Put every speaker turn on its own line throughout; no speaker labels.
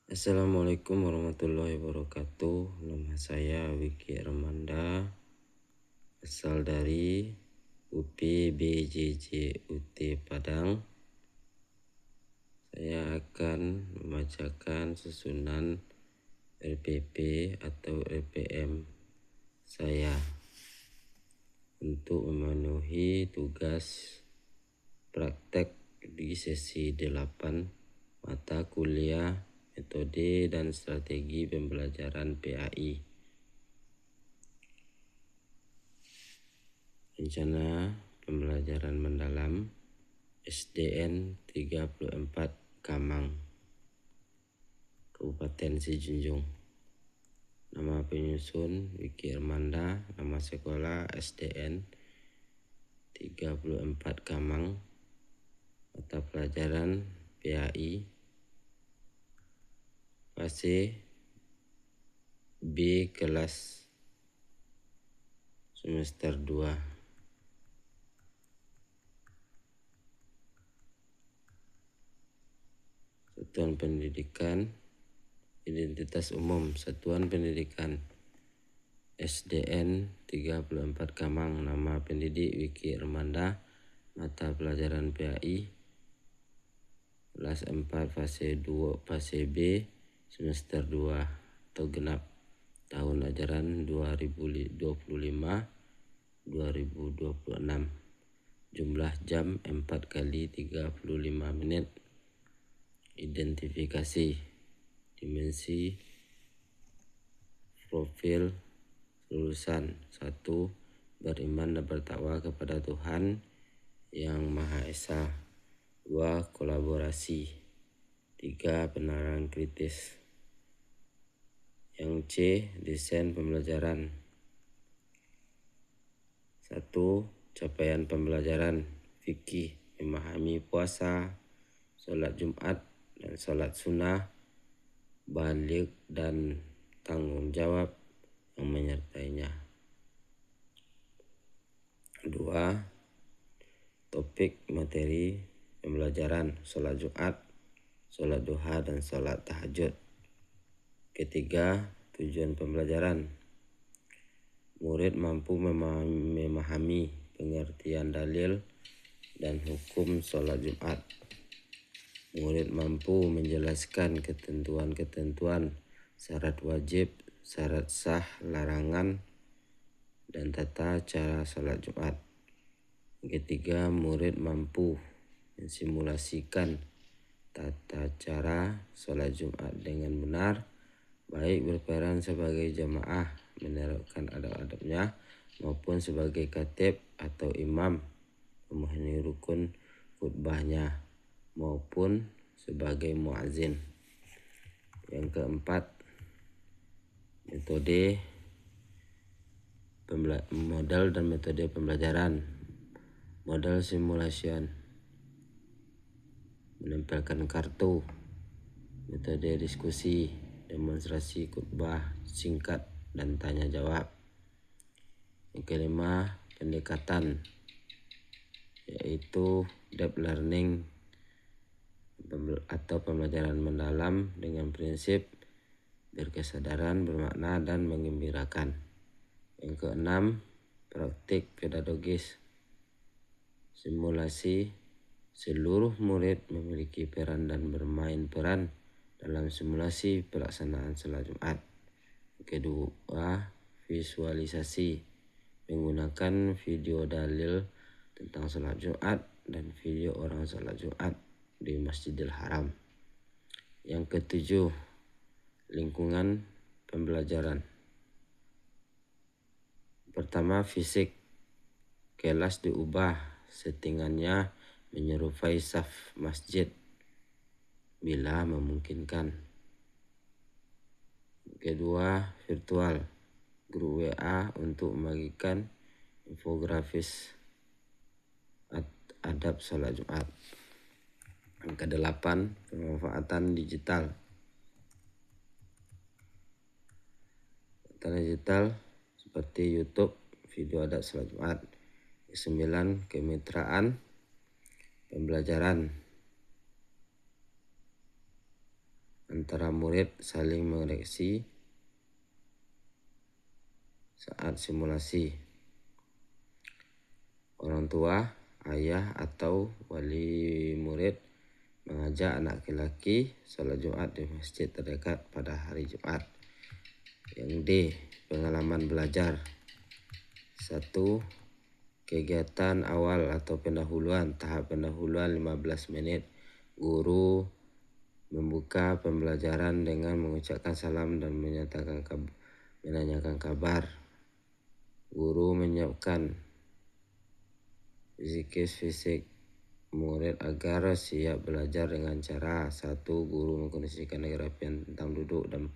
Assalamualaikum warahmatullahi wabarakatuh. Nama saya Wiki Armanda, asal dari UPBJJUT Padang. Saya akan membacakan susunan LPP atau LPM saya untuk memenuhi tugas praktek di sesi 8 mata kuliah metode dan strategi pembelajaran PAI. Rencana pembelajaran mendalam SDN 34 Kamang, Kabupaten Sijunjung. Nama penyusun Wiki Armanda, nama sekolah SDN 34 Kamang, mata pelajaran PAI, fase B kelas semester 2. Satuan pendidikan, identitas umum, satuan pendidikan SDN 34 Kamang, nama pendidik Wiki Armanda, mata pelajaran PAI, kelas 4 fase 2 fase B semester 2 atau genap, tahun ajaran 2025-2026. Jumlah jam 4 kali 35 menit. Identifikasi, dimensi, profil lulusan. 1. Beriman dan bertakwa kepada Tuhan Yang Maha Esa. 2. Kolaborasi. 3. Penerapan kritis. Yang C. Desain pembelajaran. 1. Capaian pembelajaran fikih, memahami puasa, sholat Jumat dan sholat sunnah, balik dan tanggung jawab yang menyertainya. 2. Topik materi pembelajaran, sholat Jumat, sholat duha dan sholat tahajud. Ketiga, tujuan pembelajaran. Murid mampu memahami pengertian dalil dan hukum sholat Jumat. Murid mampu menjelaskan ketentuan-ketentuan, syarat wajib, syarat sah, larangan, dan tata cara sholat Jumat. Ketiga, murid mampu mensimulasikan tata cara sholat Jumat dengan benar, baik berperan sebagai jamaah menerapkan adab-adabnya maupun sebagai khatib atau imam memenuhi rukun khutbahnya maupun sebagai muazin. Yang keempat, modal dan metode pembelajaran. Modal simulation, menempelkan kartu. Metode diskusi, demonstrasi khutbah singkat dan tanya jawab. Yang kelima, pendekatan, yaitu deep learning atau pembelajaran mendalam dengan prinsip berkesadaran, bermakna, dan menggembirakan. Yang keenam, praktik pedagogis, simulasi, seluruh murid memiliki peran dan bermain peran dalam simulasi pelaksanaan sholat Jumat. Yang kedua, visualisasi, menggunakan video dalil tentang sholat Jumat dan video orang sholat Jumat di Masjidil Haram. Yang ketujuh, lingkungan pembelajaran. Pertama, fisik, kelas diubah settingannya menyerupai saf masjid bila memungkinkan. Kedua, virtual, grup WA untuk membagikan infografis adab sholat Jumat. Yang kedelapan, pemanfaatan digital. Pemanfaatan digital seperti YouTube, video adab sholat Jumat. Kesembilan, kemitraan pembelajaran. antara murid saling mengoreksi saat simulasi. Orang tua, ayah atau wali murid mengajak anak laki-laki sholat Jumat di masjid terdekat pada hari Jumat. Yang D, pengalaman belajar. 1. Kegiatan awal atau pendahuluan. Tahap pendahuluan 15 menit. Guru membuka pembelajaran dengan mengucapkan salam dan menanyakan kabar. Guru menyiapkan zikir fisik murid agar siap belajar dengan cara 1. Guru mengkondisikan kerapian tentang duduk dan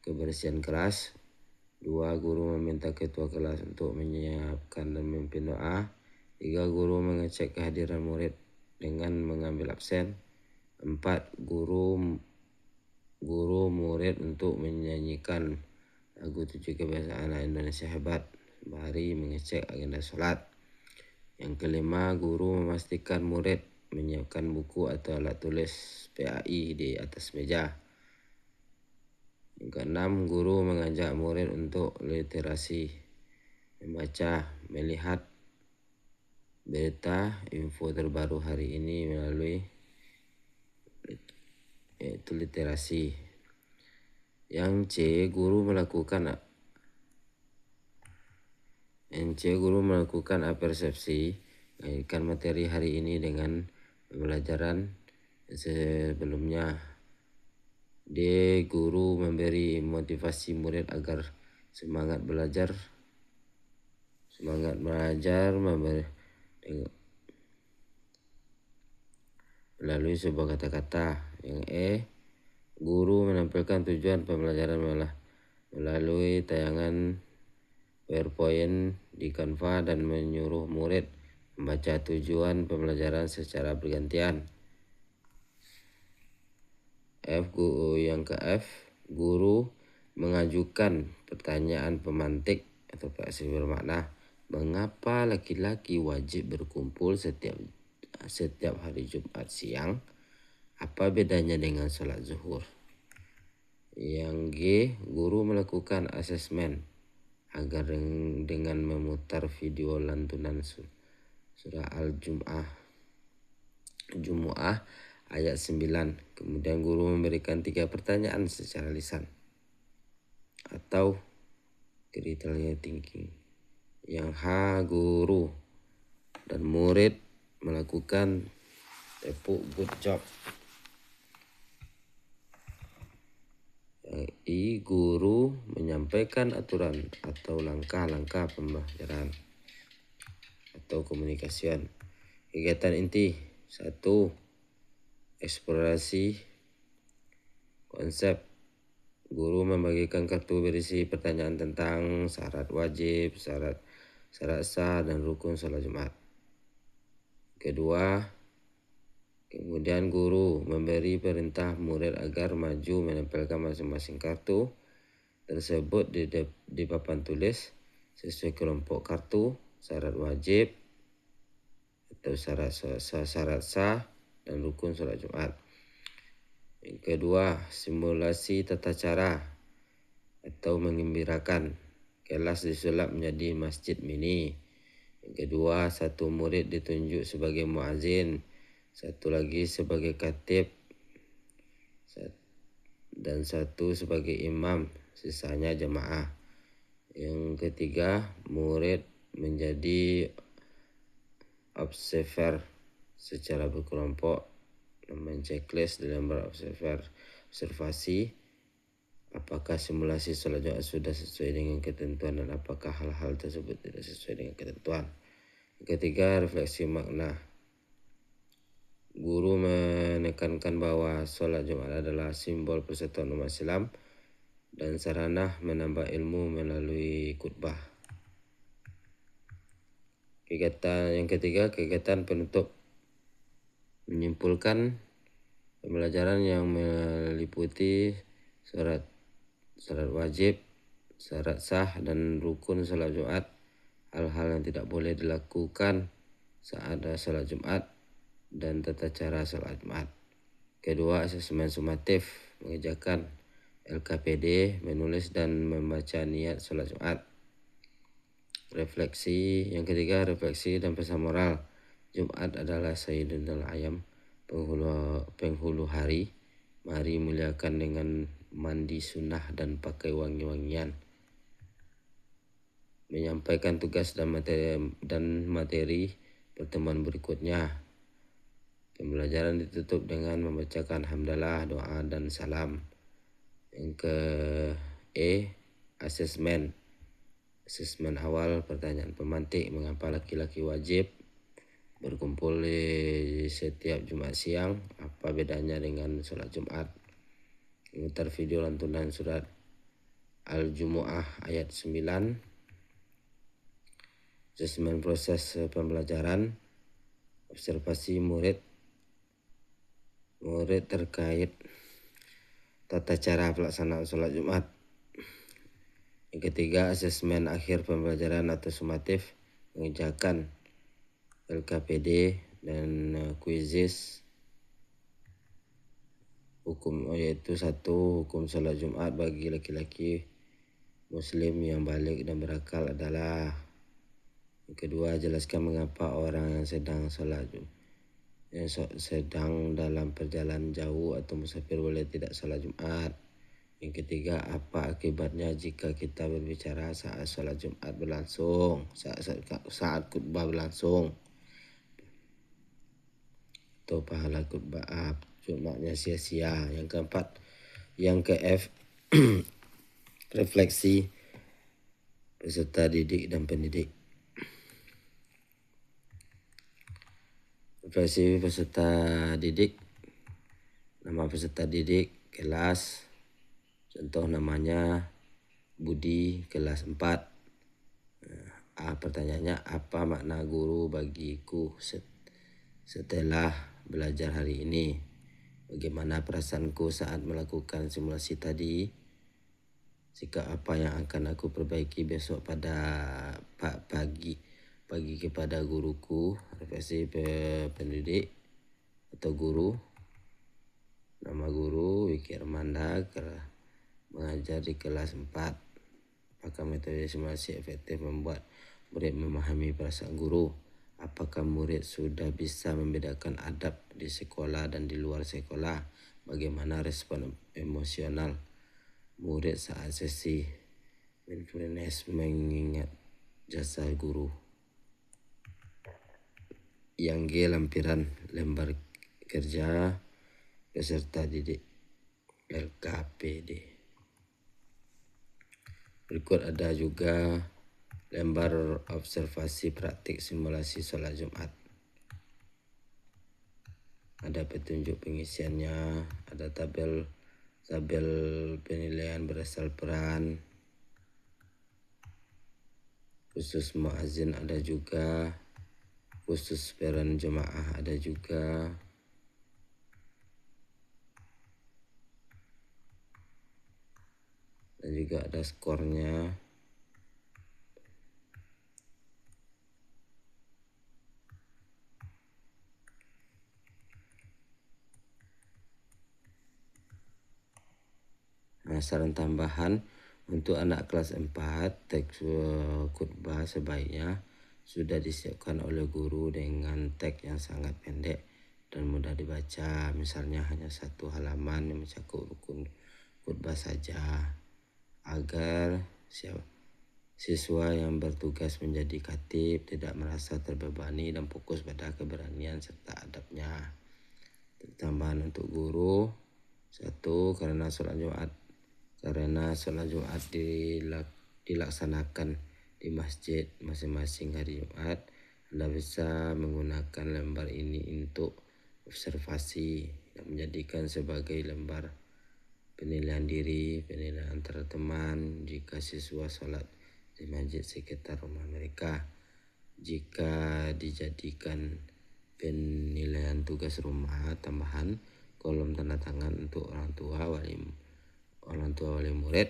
kebersihan kelas. 2. Guru meminta ketua kelas untuk menyiapkan dan memimpin doa. 3. Guru mengecek kehadiran murid dengan mengambil absen. 4. Guru murid untuk menyanyikan lagu 7 kebiasaan anak Indonesia hebat. Sembari mengecek agenda sholat. Yang kelima, guru memastikan murid menyiapkan buku atau alat tulis PAI di atas meja. Yang keenam, guru mengajak murid untuk literasi, membaca, melihat berita info terbaru hari ini melalui yaitu literasi. Yang C, guru melakukan persepsi mengaitkan materi hari ini dengan pembelajaran sebelumnya. D, guru memberi motivasi murid agar semangat belajar melalui sebuah kata-kata. Yang E, guru menampilkan tujuan pembelajaran melalui tayangan PowerPoint di Canva dan menyuruh murid membaca tujuan pembelajaran secara bergantian. Yang ke F, guru mengajukan pertanyaan pemantik atau praksi bermakna. Mengapa laki-laki wajib berkumpul setiap hari Jumat siang? Apa bedanya dengan sholat zuhur? Yang G, guru melakukan asesmen agar dengan memutar video lantunan surah Al-Jumu'ah ayat 9. Kemudian guru memberikan 3 pertanyaan secara lisan atau critical thinking. Yang H, guru dan murid melakukan tepuk good job. Yang I, guru menyampaikan aturan atau langkah-langkah pembelajaran atau komunikasian. Kegiatan inti 1. Eksplorasi konsep. Guru membagikan kartu berisi pertanyaan tentang syarat wajib, syarat sah dan rukun sholat Jumat. Kedua, kemudian guru memberi perintah murid agar maju menempelkan masing-masing kartu tersebut di papan tulis sesuai kelompok kartu, syarat wajib atau syarat sah dan rukun sholat Jumat. Yang kedua, simulasi tata cara atau menggembirakan. Kelas disulap menjadi masjid mini. Yang kedua, 1 murid ditunjuk sebagai muazin, 1 lagi sebagai khatib, dan 1 sebagai imam, sisanya jamaah. Yang ketiga, murid menjadi observer secara berkelompok, namanya checklist di lembar observasi apakah simulasi sholat Jumat sudah sesuai dengan ketentuan dan apakah hal-hal tersebut tidak sesuai dengan ketentuan. Yang ketiga, refleksi makna. Guru menekankan bahwa sholat Jumat adalah simbol persatuan umat Islam dan sarana menambah ilmu melalui khutbah. Yang ketiga, kegiatan penutup. Menyimpulkan pembelajaran yang meliputi syarat wajib, syarat sah dan rukun sholat Jumat, hal-hal yang tidak boleh dilakukan saat ada sholat Jumat, dan tata cara sholat Jumat. Kedua, asesmen sumatif. mengerjakan LKPD, menulis dan membaca niat sholat Jumat. Refleksi yang ketiga, refleksi dan pesan moral. Jumat adalah Sayyidul Ayam, penghulu hari. Mari muliakan dengan mandi sunnah dan pakai wangi-wangian. Menyampaikan tugas dan materi pertemuan berikutnya. Pembelajaran ditutup dengan membacakan hamdalah, doa, dan salam. Yang ke asesmen. Asesmen awal, pertanyaan pemantik, mengapa laki-laki wajib berkumpul di setiap Jumat siang? Apa bedanya dengan sholat Jumat? Memutar video lantunan surat Al-Jumu'ah ayat 9. Asesmen proses pembelajaran. Observasi murid terkait tata cara pelaksanaan sholat Jumat. Yang ketiga, asesmen akhir pembelajaran atau sumatif, mengerjakan LKPD dan kuisis hukum, yaitu 1. Hukum sholat Jumat bagi laki-laki muslim yang balik dan berakal adalah. Yang kedua, jelaskan mengapa orang yang sedang dalam perjalanan jauh atau musafir boleh tidak sholat Jumat. Yang ketiga, apa akibatnya jika kita berbicara saat sholat Jumat berlangsung, saat khutbah berlangsung, atau pahala khutbah Jumatnya sia-sia. Yang keempat, yang ke F, refleksi peserta didik dan pendidik. Refleksi peserta didik. Nama peserta didik, kelas. Contoh namanya Budi, kelas 4. Pertanyaannya, apa makna guru bagiku setelah belajar hari ini? Bagaimana perasaanku saat melakukan simulasi tadi? Sikap apa yang akan aku perbaiki besok pada pagi kepada guruku? Refleksi pendidik atau guru. Nama guru Wiki Armanda, mengajar di kelas 4. Apakah metode simulasi efektif membuat murid memahami perasaan guru? Apakah murid sudah bisa membedakan adab di sekolah dan di luar sekolah? Bagaimana respon emosional murid saat sesi mindfulness mengingat jasa guru? Yang G, lampiran lembar kerja peserta didik LKPD. Berikut ada juga lembar observasi praktik simulasi sholat Jumat. Ada petunjuk pengisiannya, ada tabel penilaian berasal peran, khusus muazin ada juga, khusus peran jemaah ada juga. Dan juga ada skornya. Nah, saran tambahan untuk anak kelas 4, teks khutbah sebaiknya sudah disiapkan oleh guru dengan teks yang sangat pendek dan mudah dibaca. Misalnya hanya 1 halaman yang mencakup rukun khutbah saja, agar siswa yang bertugas menjadi khatib tidak merasa terbebani dan fokus pada keberanian serta adabnya. Tambahan untuk guru, 1. Karena sholat Jumat dilaksanakan di masjid masing-masing hari Jumat, Anda bisa menggunakan lembar ini untuk observasi dan menjadikan sebagai lembar penilaian diri, penilaian antara teman jika siswa sholat di masjid sekitar rumah mereka. Jika dijadikan penilaian tugas rumah tambahan, kolom tanda tangan untuk orang tua wali murid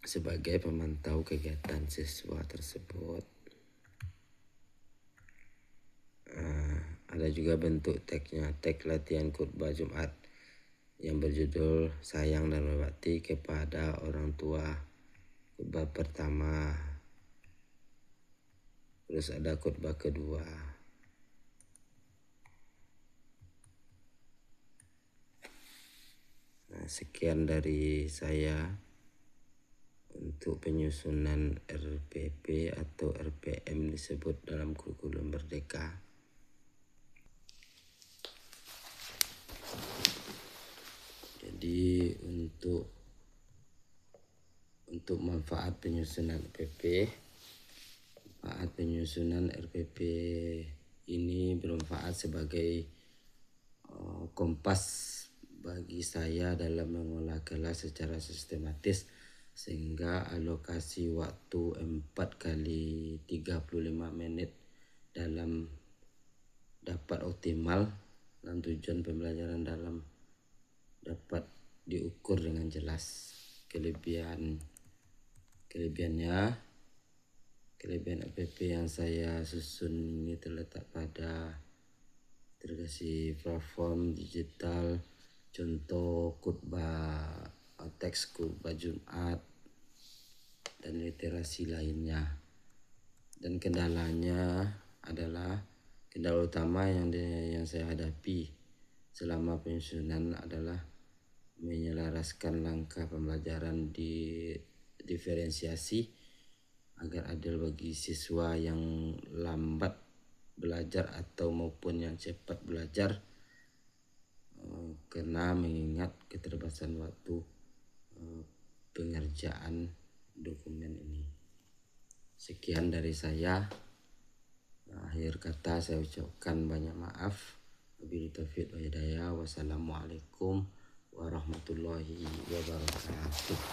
sebagai pemantau kegiatan siswa tersebut. Ada juga bentuk teksnya, teks latihan khutbah Jumat. yang berjudul Sayang dan Berbakti kepada Orang Tua, khutbah pertama. Terus ada khutbah kedua. Nah, sekian dari saya untuk penyusunan RPP atau RPM disebut dalam kurikulum Merdeka. Jadi untuk manfaat penyusunan RPP ini bermanfaat sebagai kompas bagi saya dalam mengolah kelas secara sistematis, sehingga alokasi waktu 4 kali 35 menit dalam dapat optimal dan tujuan pembelajaran dalam dapat diukur dengan jelas. Kelebihan RPP yang saya susun ini terletak pada terkasih platform digital, contoh khutbah, teks khutbah Jumat, dan literasi lainnya. Dan kendala utama yang saya hadapi selama penyusunan adalah menyelaraskan langkah pembelajaran di diferensiasi agar adil bagi siswa yang lambat belajar atau maupun yang cepat belajar, karena mengingat keterbatasan waktu pengerjaan dokumen ini. Sekian dari saya. Akhir kata saya ucapkan banyak maaf. Wabillahi taufiq wal hidayah. Wassalamualaikum warahmatullahi wabarakatuh.